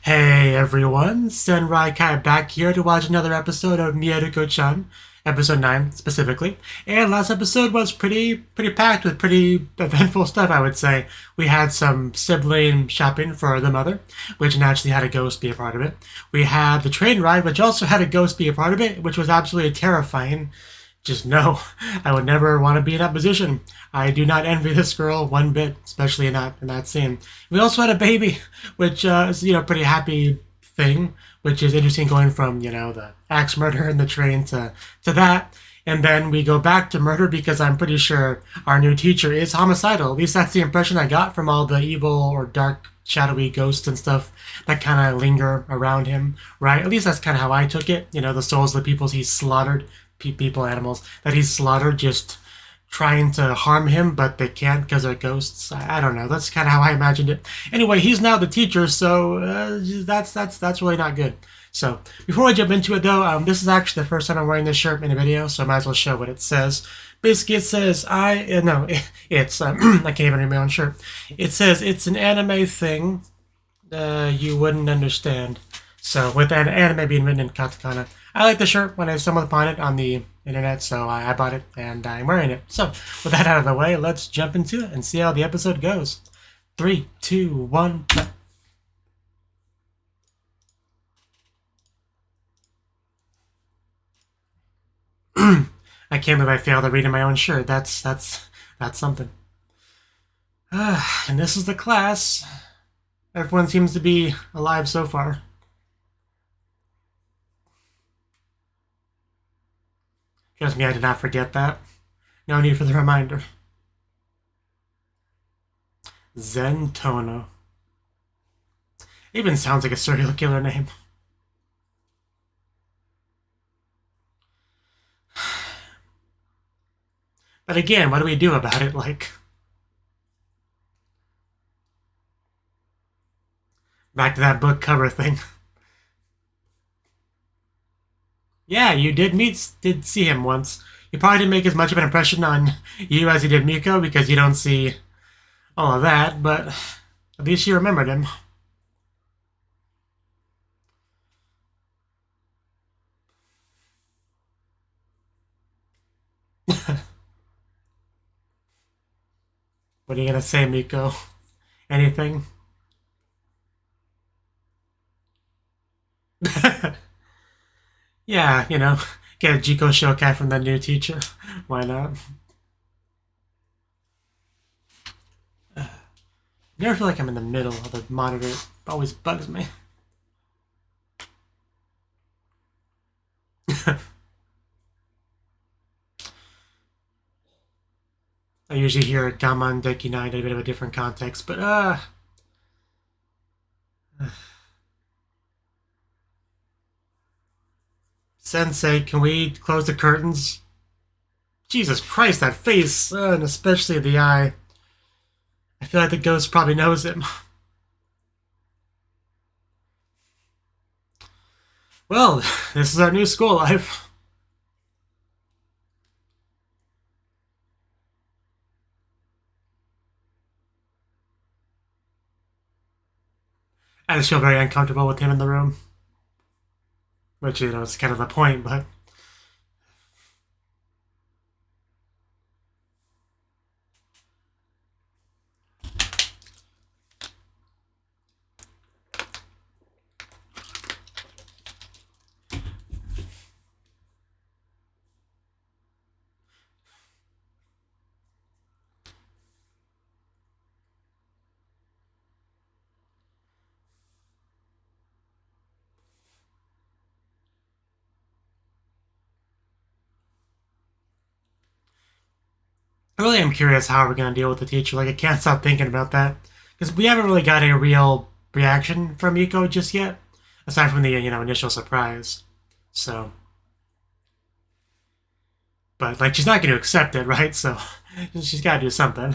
Hey everyone, Senrai back here to watch another episode of Mieruko-chan, episode 9 specifically. And last episode was pretty packed with pretty eventful stuff, I would say. We had some sibling shopping for the mother, which naturally had a ghost be a part of it. We had the train ride, which also had a ghost be a part of it, which was absolutely terrifying. Just no, I would never want to be in that position. I do not envy this girl one bit, especially in that scene. We also had a baby, which is pretty happy thing, which is interesting going from the axe murder in the train to that, and then we go back to murder because I'm pretty sure our new teacher is homicidal. At least that's the impression I got from all the evil or dark shadowy ghosts and stuff that kind of linger around him, right? At least that's kind of how I took it. The souls of the peoples he's slaughtered, people, animals that he's slaughtered, just trying to harm him, but they can't because they're ghosts. I don't know. That's kind of how I imagined it. Anyway, he's now the teacher, so that's really not good. So before I jump into it, though, this is actually the first time I'm wearing this shirt in a video, so I might as well show what it says. Basically, it says it's I can't even read my own shirt. It says it's an anime thing you wouldn't understand. So with an anime being written in katakana, I like the shirt when I stumbled upon it on the internet, so I bought it and I'm wearing it. So with that out of the way, let's jump into it and see how the episode goes. 3, 2, 1. I can't believe I failed to read in my own shirt. That's something. And this is the class. Everyone seems to be alive so far. Trust me, I did not forget that. No need for the reminder. Zentono. It even sounds like a serial killer name. But again, what do we do about it? Back to that book cover thing. Yeah, you did see him once. He probably didn't make as much of an impression on you as he did Miko because you don't see all of that, but at least you remembered him. What are you gonna say, Miko? Anything? Yeah, get a Jiko Shokai from the new teacher. Why not? I never feel like I'm in the middle of the monitor. It always bugs me. I usually hear Gaman Deki 9 in a bit of a different context, but Sensei, can we close the curtains? Jesus Christ, that face, and especially the eye. I feel like the ghost probably knows him. Well, this is our new school life. I just feel very uncomfortable with him in the room. Which, is kind of the point, but... I really am curious how we're going to deal with the teacher. I can't stop thinking about that. Because we haven't really got a real reaction from Miko just yet. Aside from the, initial surprise. So... But, she's not going to accept it, right? So, she's got to do something.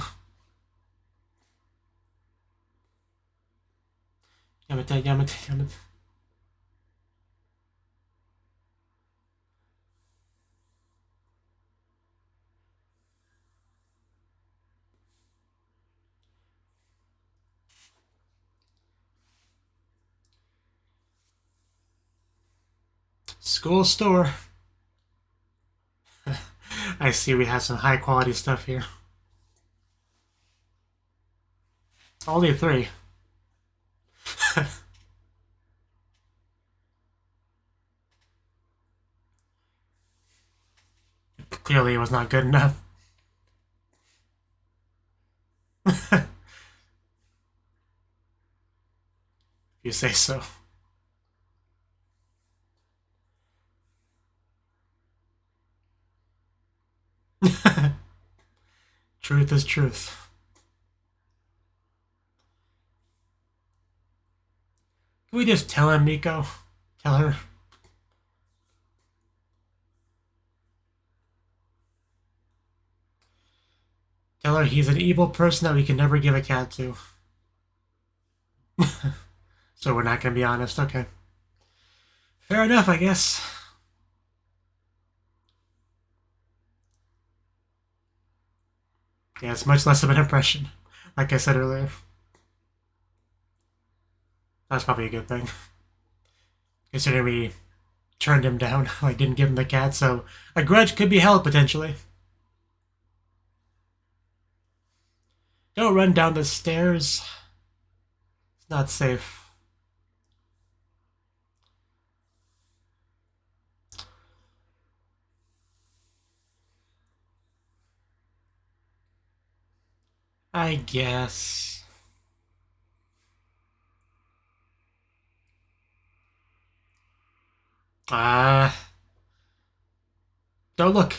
Yamete, Yamete, Yamete. School store. I see we have some high quality stuff here. Only 3. Clearly it was not good enough. If you say so. Truth is truth. Can we just tell him, Miko? Tell her. Tell her he's an evil person that we can never give a cat to. So we're not going to be honest. Okay. Fair enough, I guess. Yeah, it's much less of an impression, like I said earlier. That's probably a good thing. Considering we turned him down, like didn't give him the cat, so a grudge could be held potentially. Don't run down the stairs. It's not safe. I guess. Don't look.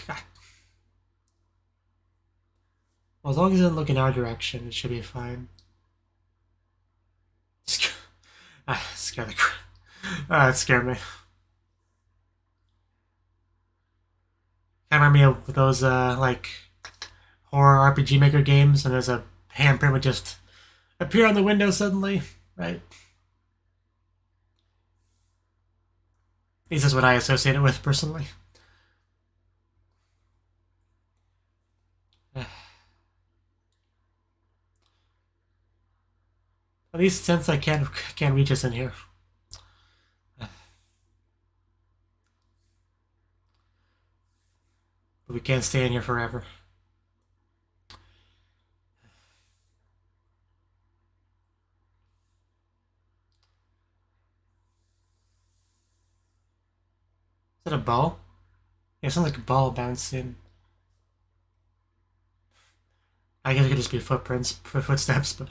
Well, as long as it doesn't look in our direction, it should be fine. Scare the crap. It scared me. Kind of remind me of those, like, horror RPG Maker games, and there's a handprint would just appear on the window suddenly, right? At least that's what I associate it with, personally. At least since I can't reach us in here. But we can't stay in here forever. Is that a ball? Yeah, it sounds like a ball bouncing. I guess it could just be footprints, footsteps, but...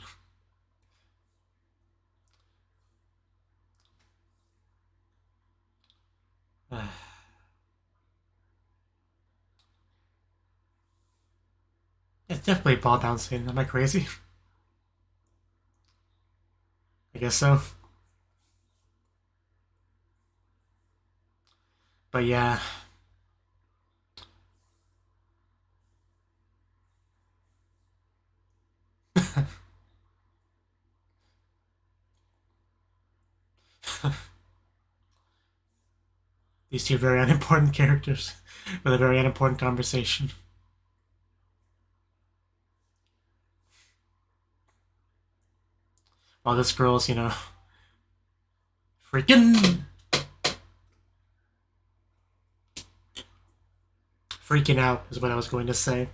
It's definitely ball bouncing. Am I crazy? I guess so. But yeah. These two very unimportant characters with a very unimportant conversation. While this girl's, you know, freaking out is what I was going to say.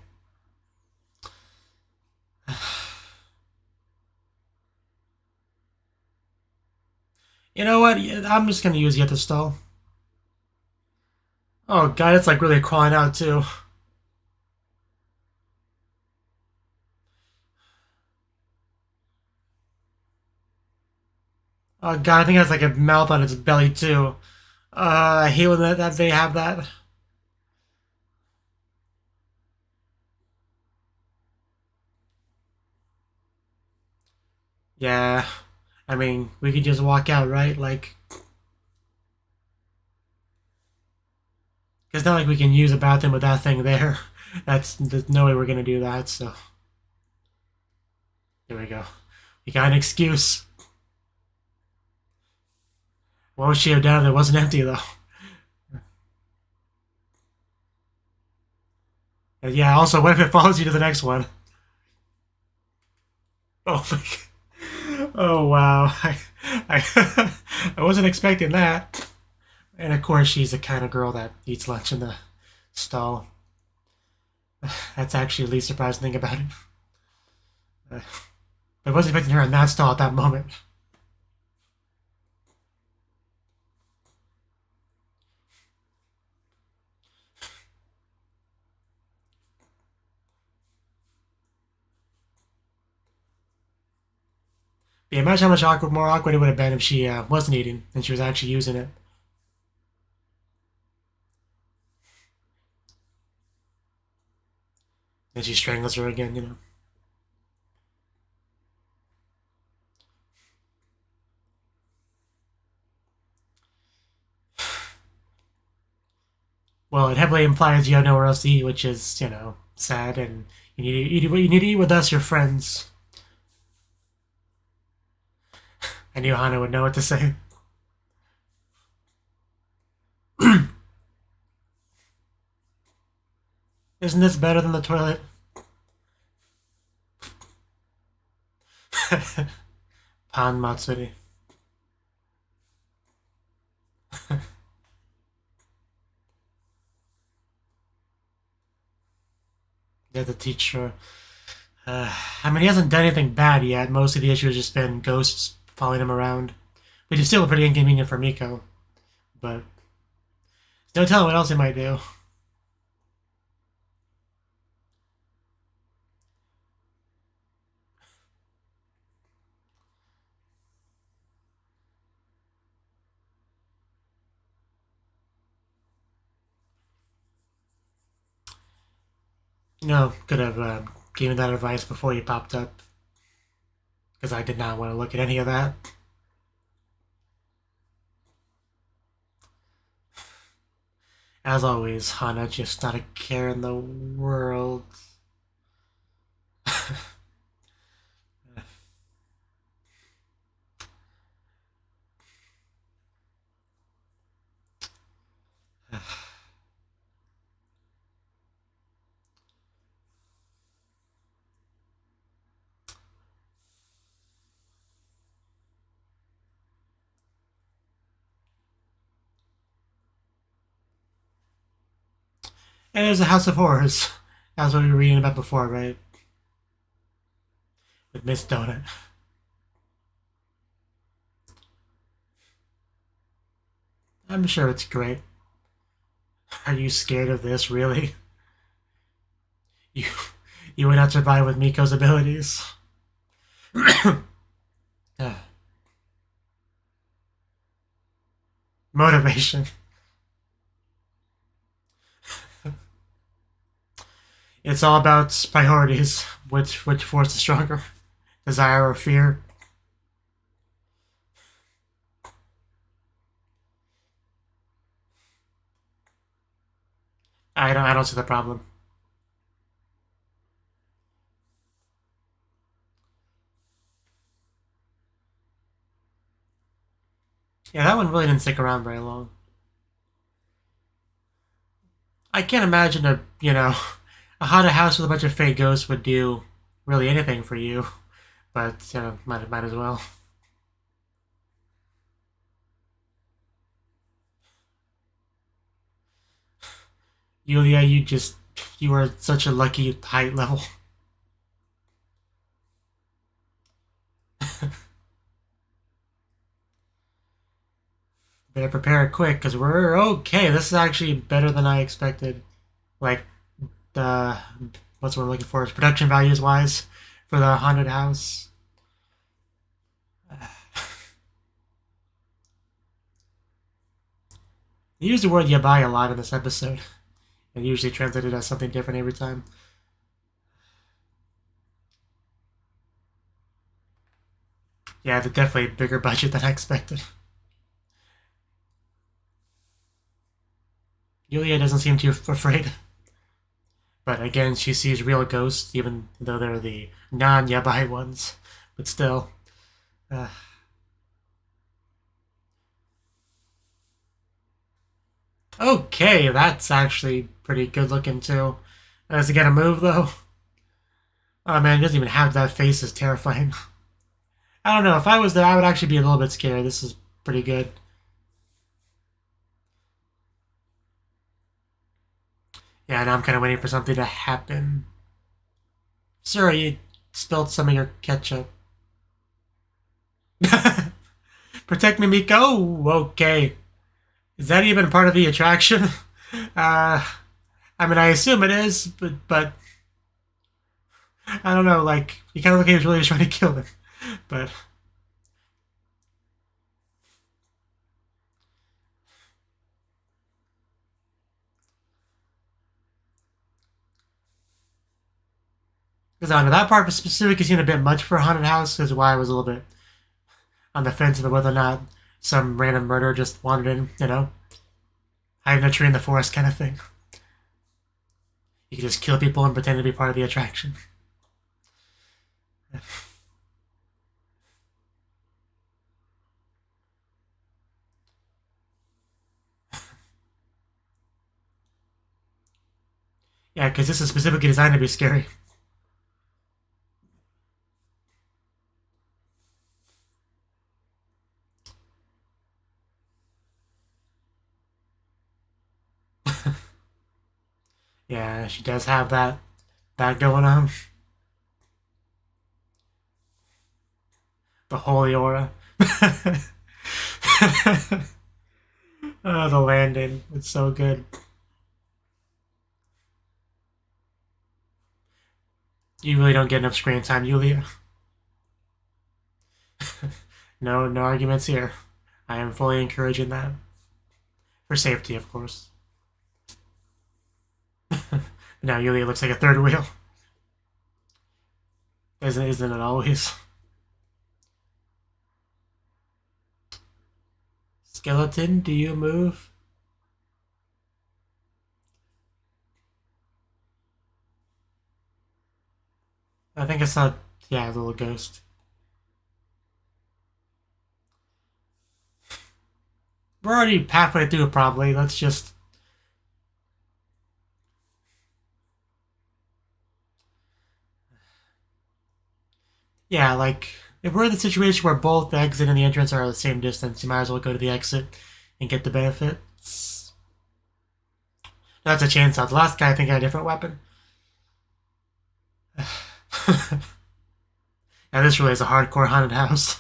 You know what? I'm just gonna use Yet stall. Oh god, it's like really crawling out too. Oh god, I think it has like a mouth on its belly too. I hate when that they have that. Yeah, I mean, we could just walk out, right? Like, it's not like we can use a bathroom with that thing there. There's no way we're gonna do that, so. There we go. We got an excuse. What would she have done if it wasn't empty, though? And yeah, also, what if it follows you to the next one? Oh my god. Oh wow. I wasn't expecting that. And of course, she's the kind of girl that eats lunch in the stall. That's actually the least surprising thing about it. I wasn't expecting her in that stall at that moment. Yeah, imagine how much more awkward it would have been if she wasn't eating and she was actually using it. And she strangles her again, you know. Well, it heavily implies you have nowhere else to eat, which is, you know, sad, and you need to eat with us, your friends. I knew Hana would know what to say. Isn't this better than the toilet? Pan Matsuri. Yeah, the teacher. I mean, he hasn't done anything bad yet. Most of the issue has just been ghosts following him around. Which is still pretty inconvenient for Miko. But don't tell him what else he might do. No, could have given that advice before you popped up. Because I did not want to look at any of that. As always, Hana just not a care in the world. And there's a House of Horrors. That's what we were reading about before, right? With Miss Donut. I'm sure it's great. Are you scared of this, really? You you would not survive with Miko's abilities. Motivation. It's all about priorities. Which force is stronger? Desire or fear? I don't see the problem. Yeah, that one really didn't stick around very long. I can't imagine a haunted house with a bunch of fake ghosts would do really anything for you, but might as well. Yulia, you are such a lucky height level. Better prepare it quick, because we're okay. This is actually better than I expected. Like, the... what's what I'm looking for? Production values wise for the haunted house. They use the word yabai a lot in this episode. And usually translated as something different every time. Yeah, they're definitely a bigger budget than I expected. Yulia doesn't seem too afraid. But again, she sees real ghosts, even though they're the non-yabai ones. But still. Okay, that's actually pretty good looking too. Does it get a move though? Oh man, it doesn't even have that face. Is terrifying. I don't know. If I was there, I would actually be a little bit scared. This is pretty good. Yeah, now I'm kind of waiting for something to happen. Sir, you spilled some of your ketchup. Protect me, Miko? Okay. Is that even part of the attraction? I mean, I assume it is, but I don't know, like, you kind of look like he was really trying to kill them. But because I don't know, that part specifically seemed a bit much for a haunted house, is why I was a little bit on the fence about whether or not some random murderer just wandered in, hide in a tree in the forest kind of thing. You could just kill people and pretend to be part of the attraction. Yeah, because this is specifically designed to be scary. Yeah, she does have that going on. The holy aura. Oh, the landing. It's so good. You really don't get enough screen time, Yulia. No arguments here. I am fully encouraging that. For safety, of course. Now Yulia looks like a third wheel. Isn't it always? Skeleton, do you move? I think I saw, yeah, a little ghost. We're already halfway through, probably. Let's just... Yeah, like, if we're in the situation where both the exit and the entrance are the same distance, you might as well go to the exit and get the benefits. That's a chainsaw. The last guy, I think, had a different weapon. Now, this really is a hardcore haunted house.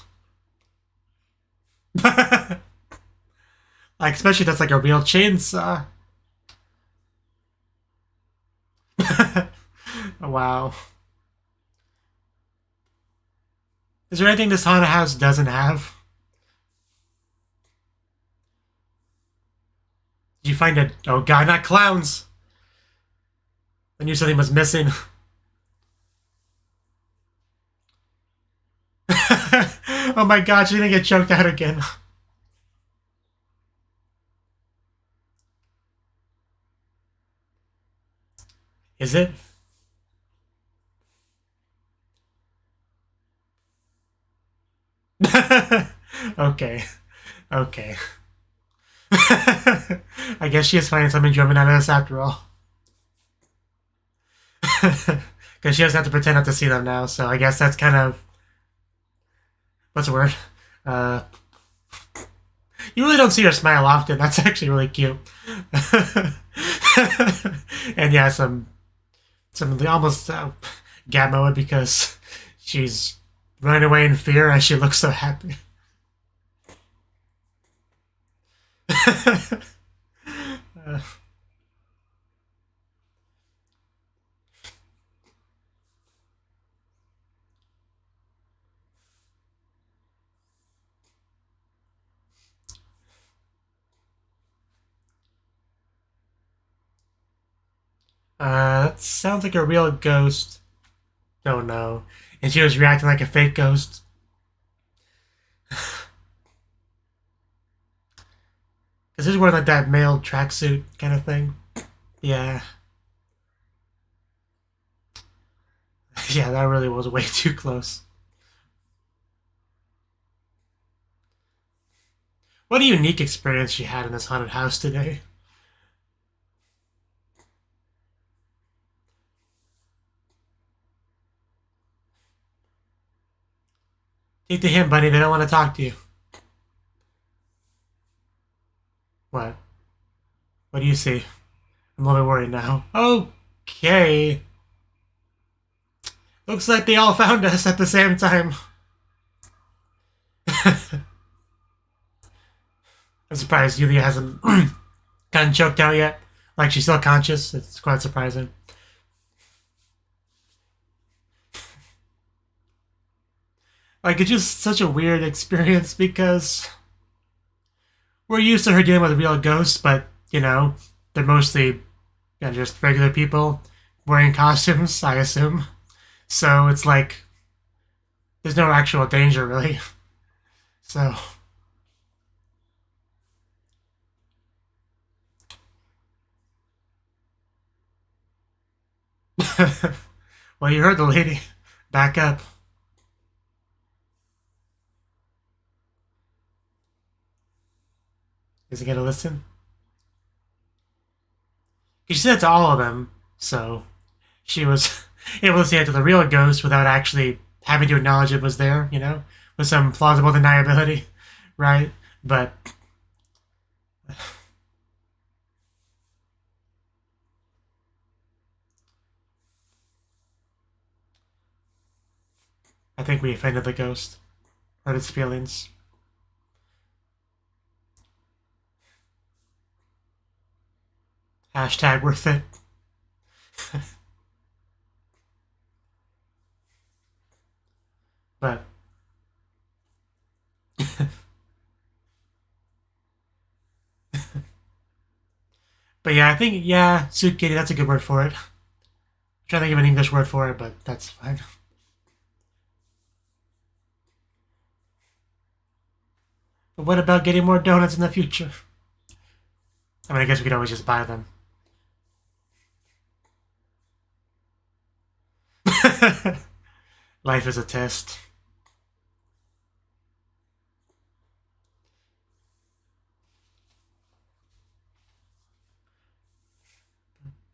Like, especially if that's like a real chainsaw. Wow. Is there anything this haunted house doesn't have? Did you find it? Oh god, not clowns! I knew something was missing. Oh my god, she's gonna get choked out again. Is it? Okay. Okay. I guess she is finding some enjoyment out of this after all. Because she doesn't have to pretend not to see them now, so I guess that's kind of... What's the word? Uh, you really don't see her smile often. That's actually really cute. And yeah, some almost gab mode because she's running away in fear as she looks so happy. That sounds like a real ghost. Oh no. And she was reacting like a fake ghost. Is this wearing like that male tracksuit kind of thing? Yeah. Yeah, that really was way too close. What a unique experience she had in this haunted house today. Take the hint, buddy. They don't want to talk to you. What? What do you see? I'm a little bit worried now. Okay. Looks like they all found us at the same time. I'm surprised Yulia hasn't gotten choked out yet. Like, she's still conscious. It's quite surprising. Like, it's just such a weird experience because we're used to her dealing with real ghosts, but, you know, they're mostly just regular people wearing costumes, I assume. So it's like, there's no actual danger, really. So. Well, you heard the lady. Back up. Is he gonna listen? She said to all of them, so she was able to say it to the real ghost without actually having to acknowledge it was there, you know, with some plausible deniability, right? But I think we offended the ghost, hurt its feelings. Hashtag worth it. But but yeah, I think Tsukiri, that's a good word for it. I'm trying to think of an English word for it, but that's fine. But what about getting more donuts in the future? I mean, I guess we could always just buy them. Life is a test.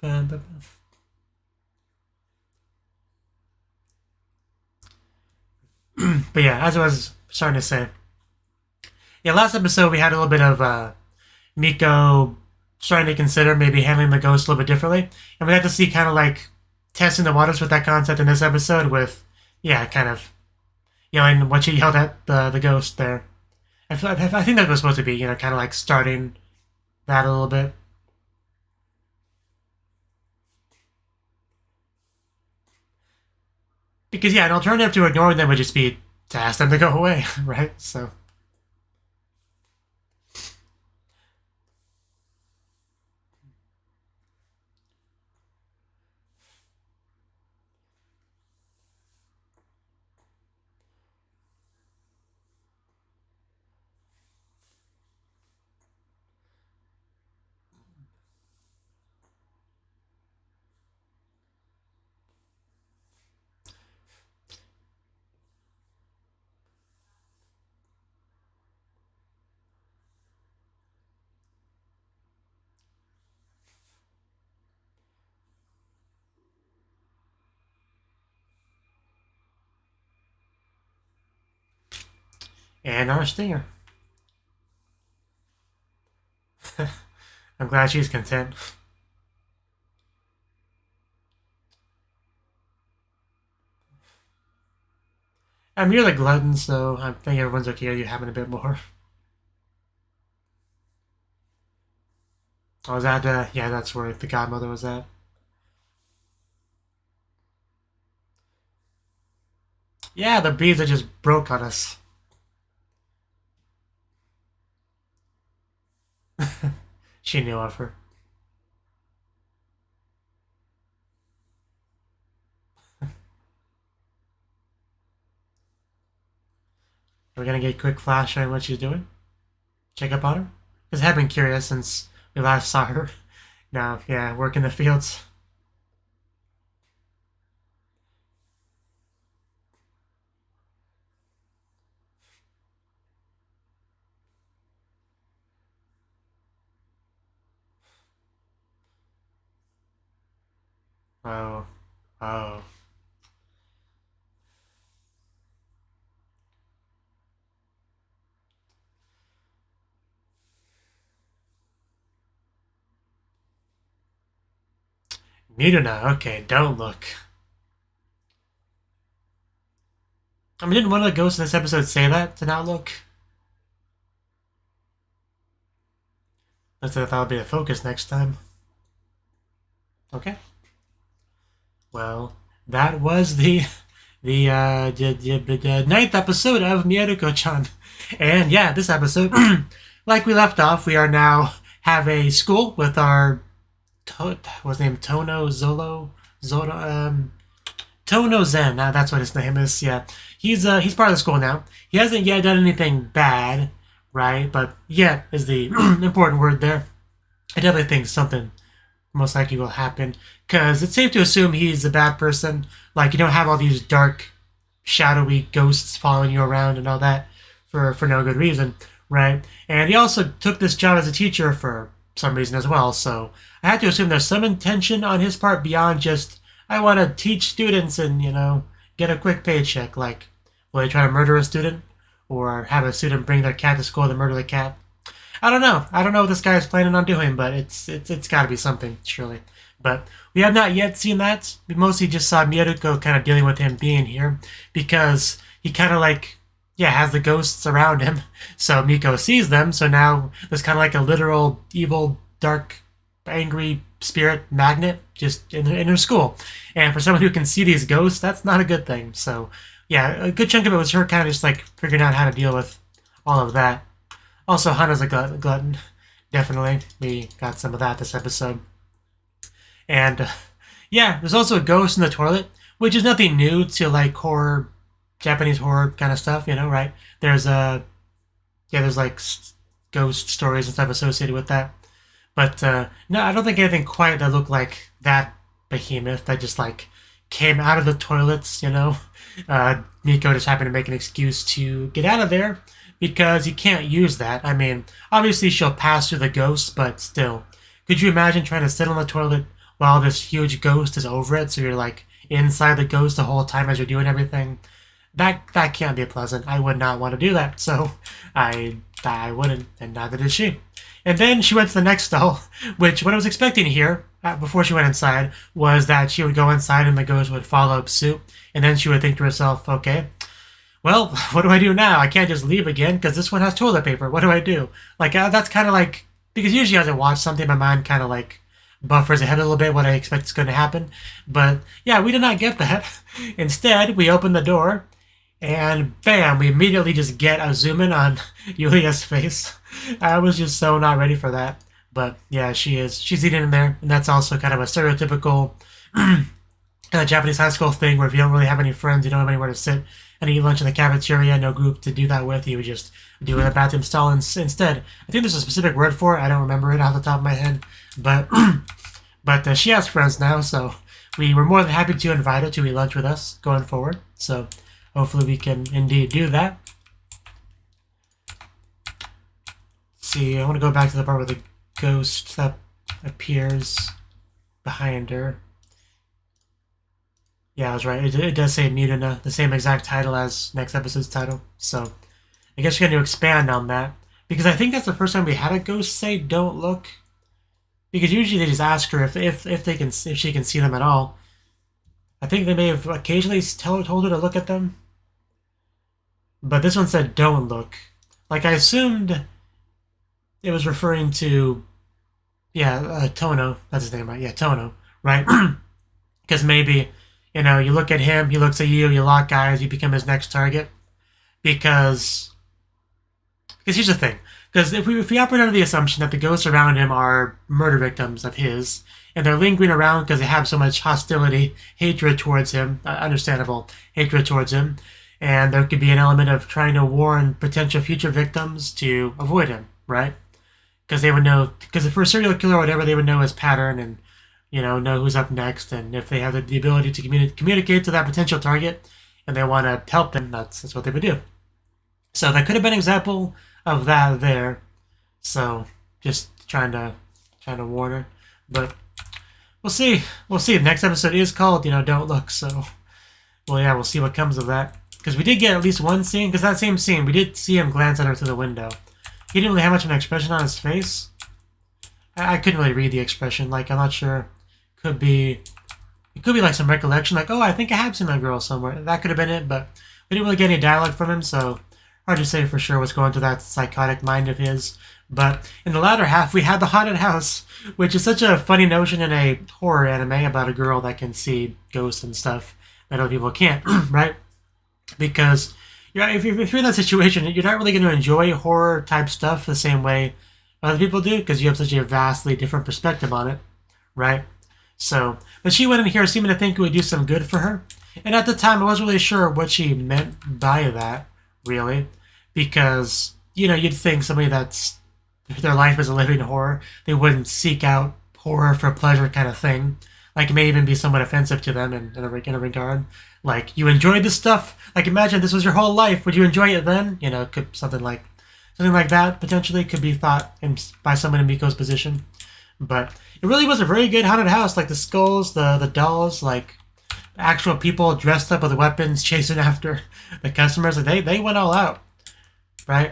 But yeah, as I was starting to say, yeah, last episode we had a little bit of Miko starting to consider maybe handling the ghost a little bit differently, and we had to see kind of like testing the waters with that concept in this episode with, yeah, kind of yelling what she yelled at the ghost there. I think that was supposed to be, you know, kind of like starting that a little bit. Because, yeah, an alternative to ignoring them would just be to ask them to go away, right? So. And our stinger. I'm glad she's content. You're the glutton, so I think everyone's okay with you having a bit more. Oh, is that, yeah, that's where the godmother was at. Yeah, the bees are just broke on us. She knew of her. We're gonna get a quick flash on what she's doing. Check up on her. Because I've been curious since we last saw her. Now, yeah, work in the fields. Oh, oh. Mieruko, okay, don't look. I mean, didn't one of the ghosts in this episode say that, to not look? Let's say that'll be the focus next time. Okay. Well, that was the ninth episode of Mieruko-chan. And yeah, this episode, like we left off, we are now have a school with our what's his name? Tono Zen. That's what his name is. Yeah, he's part of the school now. He hasn't yet done anything bad, right? But yet is the important word there. I definitely think something most likely will happen, because it's safe to assume he's a bad person. Like, you don't have all these dark, shadowy ghosts following you around and all that for no good reason, right? And he also took this job as a teacher for some reason as well, so I have to assume there's some intention on his part beyond just, I want to teach students and, you know, get a quick paycheck. Like, will they try to murder a student? Or have a student bring their cat to school to murder the cat? I don't know. I don't know what this guy is planning on doing, but it's got to be something, surely. But we have not yet seen that. We mostly just saw Mieruko kind of dealing with him being here, because he kind of like, yeah, has the ghosts around him. So Miko sees them, so now there's kind of like a literal evil, dark, angry spirit magnet just in her school. And for someone who can see these ghosts, that's not a good thing. So yeah, a good chunk of it was her kind of just like figuring out how to deal with all of that. Also, Hana's a glutton. Definitely. We got some of that this episode. And, yeah, there's also a ghost in the toilet, which is nothing new to, like, horror, Japanese horror kind of stuff, you know, right? There's, there's, like, ghost stories and stuff associated with that. But, no, I don't think anything quite that looked like that behemoth that just, like, came out of the toilets, you know? Miko just happened to make an excuse to get out of there, because you can't use that. I mean, obviously she'll pass through the ghost, but still. Could you imagine trying to sit on the toilet while this huge ghost is over it, so you're like inside the ghost the whole time as you're doing everything? That can't be pleasant. I would not want to do that, so I wouldn't, and neither did she. And then she went to the next stall, which what I was expecting here, before she went inside, was that she would go inside and the ghost would follow suit, and then she would think to herself, okay, well, what do I do now? I can't just leave again because this one has toilet paper. What do I do? Like, that's kind of like, because usually as I watch something, my mind kind of like buffers ahead a little bit what I expect is going to happen. But yeah, we did not get that. Instead, we open the door and bam, we immediately just get a zoom in on Yulia's face. I was just so not ready for that. But yeah, she's eating in there. And that's also kind of a stereotypical kind of Japanese high school thing where if you don't really have any friends, you don't have anywhere to sit and eat lunch in the cafeteria, no group to do that with, you would just do it in a bathroom stall instead. I think there's a specific word for it. I don't remember it off the top of my head. But she has friends now, so we were more than happy to invite her to eat lunch with us going forward. So hopefully we can indeed do that. Let's see, I want to go back to the part where the ghost that appears behind her. Yeah, I was right. It does say Mieruko, the same exact title as next episode's title. So I guess we're going to expand on that, because I think that's the first time we had a ghost say "Don't look." Because usually they just ask her if she can see them at all. I think they may have occasionally told her to look at them, but this one said "Don't look." Like, I assumed it was referring to, Tono. That's his name, right? Yeah, Tono, right? Because maybe, you know, you look at him, he looks at you lock eyes, you become his next target. Because here's the thing. Because if we operate under the assumption that the ghosts around him are murder victims of his, and they're lingering around because they have so much hostility, hatred towards him, understandable hatred towards him, and there could be an element of trying to warn potential future victims to avoid him, right? Because they would know, because if we're a serial killer or whatever, they would know his pattern and, you know who's up next, and if they have the ability to communicate to that potential target and they want to help them, that's what they would do. So that could have been an example of that there. So just trying to warn her, but we'll see. The next episode is called, Don't Look. So, well, yeah, we'll see what comes of that. Because we did get at least one scene. Because that same scene, we did see him glance at her through the window. He didn't really have much of an expression on his face. I couldn't really read the expression. Like, I'm not sure. Could be, it could be like some recollection, like, oh, I think I have seen that girl somewhere. That could have been it, but we didn't really get any dialogue from him, so hard to say for sure what's going through that psychotic mind of his. But in the latter half, we had the haunted house, which is such a funny notion in a horror anime about a girl that can see ghosts and stuff that other people can't, right? Because if you're in that situation, you're not really going to enjoy horror type stuff the same way other people do, because you have such a vastly different perspective on it, right? So, but she went in here seeming to think it would do some good for her. And at the time, I wasn't really sure what she meant by that, really. Because, you know, you'd think somebody that's, if their life is a living horror, they wouldn't seek out horror for pleasure kind of thing. Like, it may even be somewhat offensive to them in a regard. Like, you enjoyed this stuff? Like, imagine this was your whole life. Would you enjoy it then? You know, could something like that potentially could be thought by someone in Miko's position. But it really was a very good haunted house. Like, the skulls, the dolls, like, actual people dressed up with weapons chasing after the customers. Like, they went all out, right?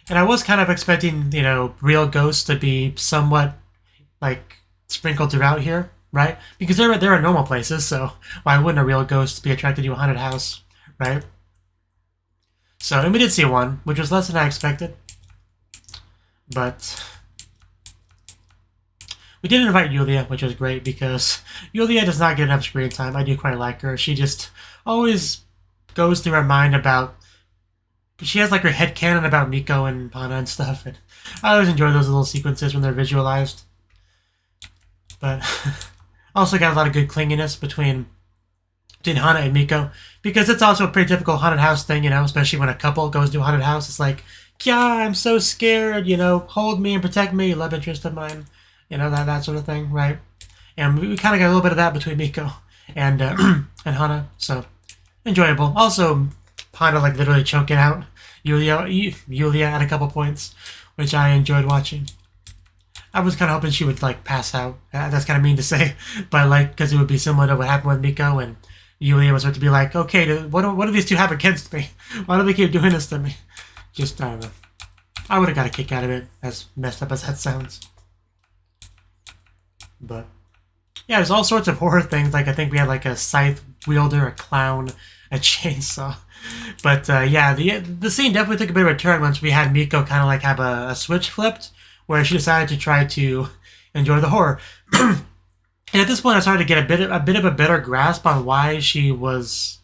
And I was kind of expecting, you know, real ghosts to be somewhat, like, sprinkled throughout here, right? Because there are normal places, so why wouldn't a real ghost be attracted to a haunted house, right? So, and we did see one, which was less than I expected. But we did invite Yulia, which was great, because Yulia does not get enough screen time. I do quite like her. She just always goes through her mind about... She has, like, her headcanon about Miko and Hana and stuff, and I always enjoy those little sequences when they're visualized. But also got a lot of good clinginess between Hana and Miko, because it's also a pretty typical haunted house thing, you know, especially when a couple goes to a haunted house. It's like, Kya, I'm so scared, you know, hold me and protect me, love interest of mine, you know, that sort of thing, right? And we kind of got a little bit of that between Miko and and Hana, so enjoyable. Also, Hana, like, literally choking out Yulia at a couple points, which I enjoyed watching. I was kind of hoping she would, like, pass out. That's kind of mean to say, but, like, because it would be similar to what happened with Miko, and Yulia was supposed to be like, okay, what do these two have against me? Why do they keep doing this to me? Just, I don't know. I would have got a kick out of it, as messed up as that sounds. But yeah, there's all sorts of horror things. Like, I think we had, like, a scythe wielder, a clown, a chainsaw. But yeah, the scene definitely took a bit of a turn once we had Miko kind of like have a switch flipped, where she decided to try to enjoy the horror. And at this point, I started to get a bit of a better grasp on why she was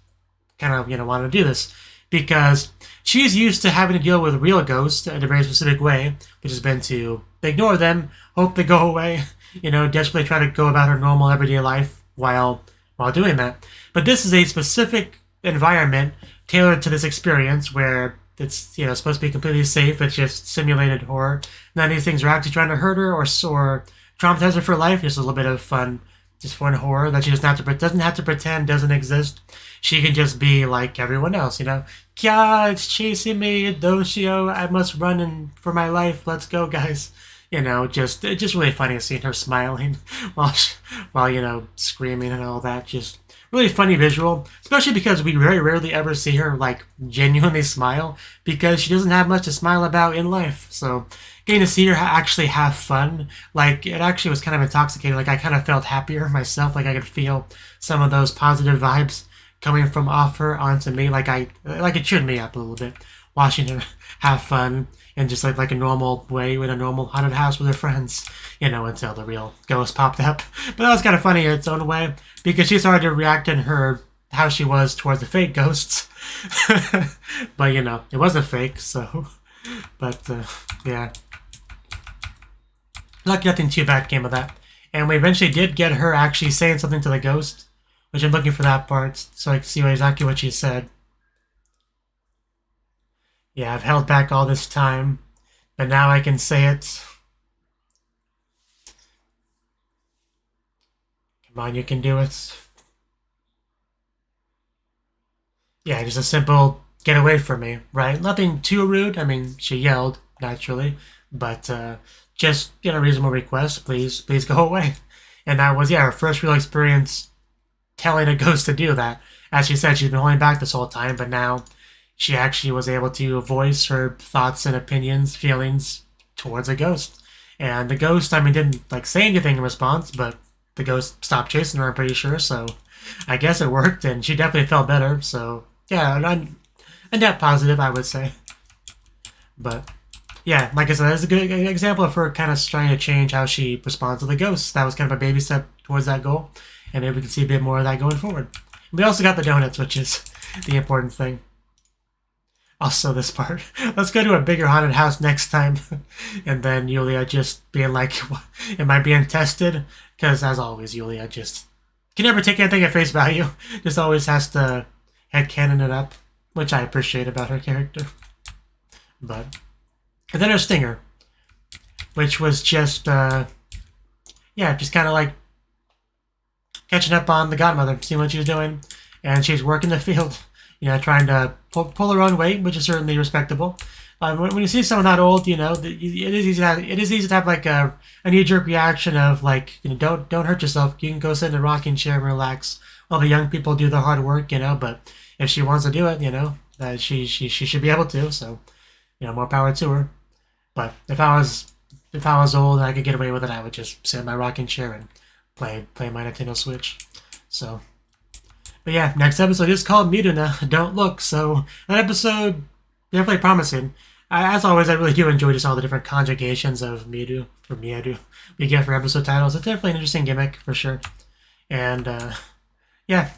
kind of, you know, wanting to do this, because she's used to having to deal with real ghosts in a very specific way, which has been to ignore them, hope they go away, you know, desperately try to go about her normal everyday life while doing that. But this is a specific environment tailored to this experience where it's, you know, supposed to be completely safe. It's just simulated horror. None of these things are actually trying to hurt her or traumatize her for life. Just a little bit of fun, just fun horror that she doesn't have to pretend doesn't exist. She can just be like everyone else, you know. Kya, it's chasing me, Doshio, I must run for my life. Let's go, guys. You know, it's just really funny seeing her smiling while you know, screaming and all that. Just really funny visual, especially because we very rarely ever see her, like, genuinely smile, because she doesn't have much to smile about in life. So getting to see her actually have fun, like, it actually was kind of intoxicating. Like, I kind of felt happier myself. Like, I could feel some of those positive vibes coming from off her onto me. Like, it cheered me up a little bit, watching her have fun in just like a normal way in a normal haunted house with her friends, you know, until the real ghost popped up. But that was kind of funny in its own way, because she started to react in how she was towards the fake ghosts. But, you know, it wasn't fake, so... But, yeah. Lucky nothing too bad came of that. And we eventually did get her actually saying something to the ghost, which I'm looking for that part so I can see exactly what she said. Yeah, I've held back all this time, but now I can say it. Come on, you can do it. Yeah, just a simple get away from me, right? Nothing too rude. I mean, she yelled, naturally, but just, you know, reasonable request. Please go away. And that was, yeah, her first real experience telling a ghost to do that. As she said, she's been holding back this whole time, but now she actually was able to voice her thoughts and opinions, feelings towards a ghost. And the ghost, I mean, didn't, like, say anything in response, but the ghost stopped chasing her, I'm pretty sure, so I guess it worked, and she definitely felt better, so yeah, a net positive, I would say. But yeah, like I said, that's a good example of her kind of trying to change how she responds to the ghosts. That was kind of a baby step towards that goal, and maybe we can see a bit more of that going forward. We also got the donuts, which is the important thing. Also, this part. Let's go to a bigger haunted house next time. And then Yulia just being like, am I being tested? Because as always, Yulia just can never take anything at face value. Just always has to headcanon it up, which I appreciate about her character. But, and then her stinger, which was just, yeah, just kind of like catching up on the godmother, seeing what she was doing. And she's working the field. You know, trying to pull her own weight, which is certainly respectable. When you see someone that old, you know, it is easy to have like a knee-jerk reaction of like, you know, don't hurt yourself. You can go sit in a rocking chair and relax while the young people do the hard work, you know. But if she wants to do it, you know, that she should be able to. So, you know, more power to her. But if I was old and I could get away with it, I would just sit in my rocking chair and play my Nintendo Switch. So. But yeah, next episode is called Miruna, Don't Look, so that episode, definitely promising. As always, I really do enjoy just all the different conjugations of Mieru we get for episode titles. It's definitely an interesting gimmick, for sure. And, yeah,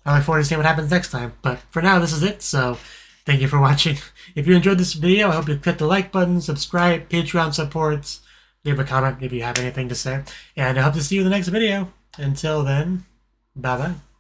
I look forward to seeing what happens next time. But for now, this is it, so thank you for watching. If you enjoyed this video, I hope you click the like button, subscribe, Patreon supports, leave a comment if you have anything to say. And I hope to see you in the next video. Until then, bye-bye.